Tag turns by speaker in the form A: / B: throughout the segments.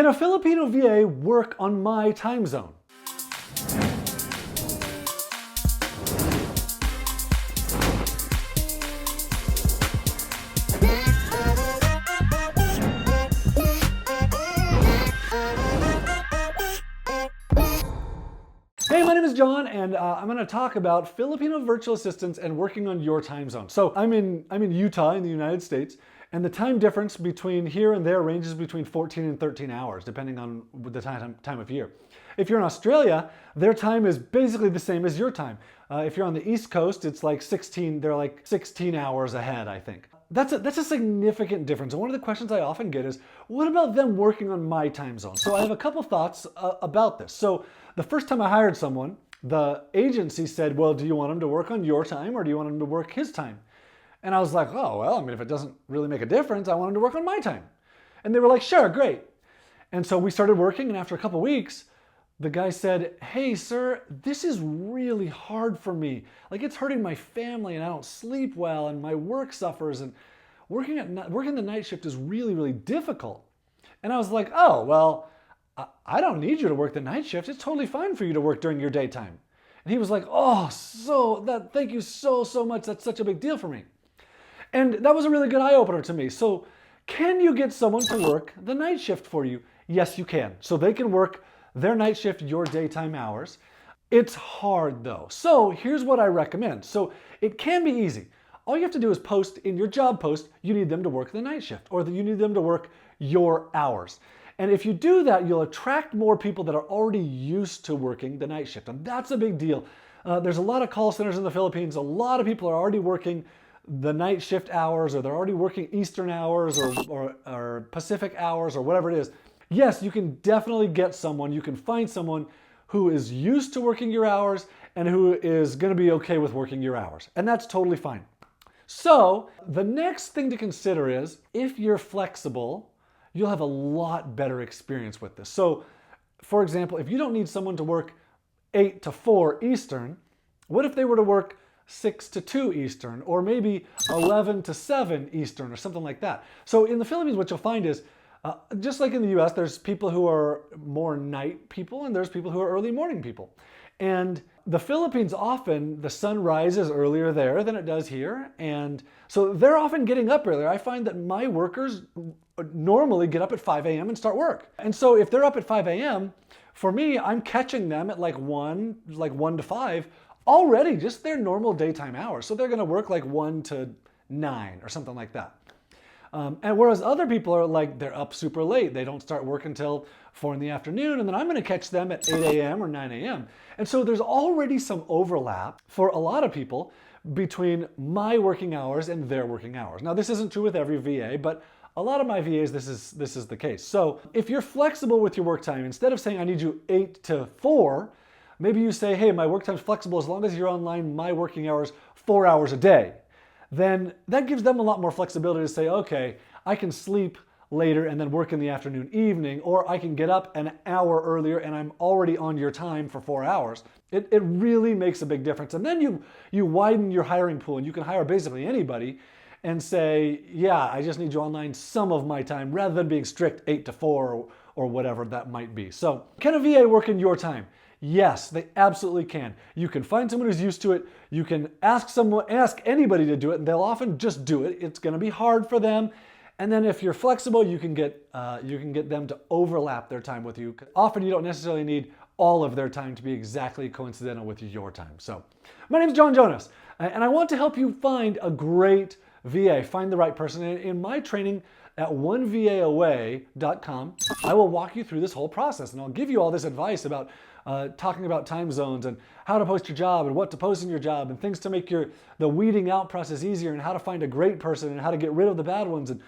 A: Can a Filipino VA work on my time zone? Hey, my name is John, and I'm going to talk about Filipino virtual assistants and working on your time zone. So I'm in Utah in the United States, and the time difference between here and there ranges between 14 and 13 hours, depending on the time of year. If you're in Australia, their time is basically the same as your time. If you're on the East Coast, it's like 16. They're like 16 hours ahead, I think. That's a significant difference. And one of the questions I often get is, what about them working on my time zone? So I have a couple thoughts about this. So the first time I hired someone, the agency said, well, do you want him to work on your time or do you want him to work his time? And I was like, oh, well, I mean, if it doesn't really make a difference, I want him to work on my time. And they were like, sure, great. And so we started working, and after a couple weeks, the guy said, hey, sir, this is really hard for me. Like, it's hurting my family, and I don't sleep well, and my work suffers, and working the night shift is really, really difficult. And I was like, oh, well, I don't need you to work the night shift. It's totally fine for you to work during your daytime. And he was like, oh, thank you so much. That's such a big deal for me. And that was a really good eye-opener to me. So can you get someone to work the night shift for you? Yes, you can. So they can work their night shift, your daytime hours. It's hard though. So here's what I recommend. So it can be easy. All you have to do is post in your job post, you need them to work the night shift, or that you need them to work your hours. And if you do that, you'll attract more people that are already used to working the night shift. And that's a big deal. There's a lot of call centers in the Philippines. A lot of people are already working the night shift hours, or they're already working Eastern hours or Pacific hours or whatever it is. Yes, you can definitely get someone, you can find someone who is used to working your hours and who is going to be okay with working your hours. And that's totally fine. So the next thing to consider is, if you're flexible, you'll have a lot better experience with this. So for example, if you don't need someone to work 8 to 4 Eastern, what if they were to work 6 to 2 Eastern, or maybe 11 to 7 Eastern, or something like that? So in the Philippines, what you'll find is, just like in the US, there's people who are more night people and there's people who are early morning people. And the Philippines, often the sun rises earlier there than it does here. And so they're often getting up earlier. I find that my workers normally get up at 5 a.m. and start work. And so if they're up at 5 a.m., for me, I'm catching them at like 1 to 5, already just their normal daytime hours. So they're going to work like 1 to 9 or something like that. And whereas other people are like, they're up super late. They don't start work until 4 in the afternoon, and then I'm going to catch them at 8 a.m. or 9 a.m. And so there's already some overlap for a lot of people between my working hours and their working hours. Now, this isn't true with every VA, but a lot of my VAs, this is the case. So if you're flexible with your work time, instead of saying I need you 8 to 4, maybe you say, hey, my work time's flexible as long as you're online my working hours 4 hours a day. Then that gives them a lot more flexibility to say, okay, I can sleep later and then work in the afternoon, evening, or I can get up an hour earlier and I'm already on your time for 4 hours. It really makes a big difference. And then you widen your hiring pool, and you can hire basically anybody and say, yeah, I just need you online some of my time, rather than being strict 8 to 4 or whatever that might be. So can a VA work in your time? Yes, they absolutely can. You can find someone who's used to it. You can ask anybody to do it, and they'll often just do it. It's going to be hard for them. And then if you're flexible, you can get them to overlap their time with you. Often you don't necessarily need all of their time to be exactly coincidental with your time. So my name is John Jonas, and I want to help you find a great VA, find the right person. In my training at onevaaway.com, I will walk you through this whole process, and I'll give you all this advice about talking about time zones and how to post your job and what to post in your job and things to make the weeding out process easier, and how to find a great person and how to get rid of the bad ones. And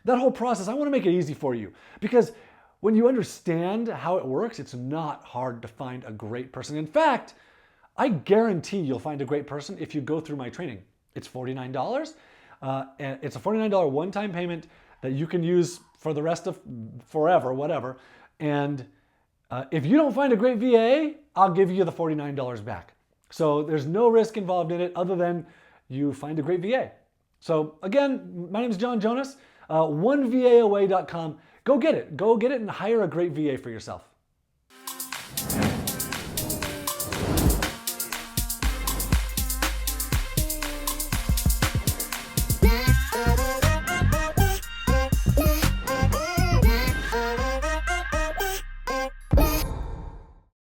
A: that whole process, I want to make it easy for you, because when you understand how it works, it's not hard to find a great person. In fact, I guarantee you'll find a great person if you go through my training. It's $49, and it's a $49 one-time payment that you can use for the rest of forever, whatever. And if you don't find a great VA, I'll give you the $49 back. So there's no risk involved in it other than you find a great VA. So again, my name is John Jonas, onevaaway.com. go get it. Go get it and hire a great VA for yourself.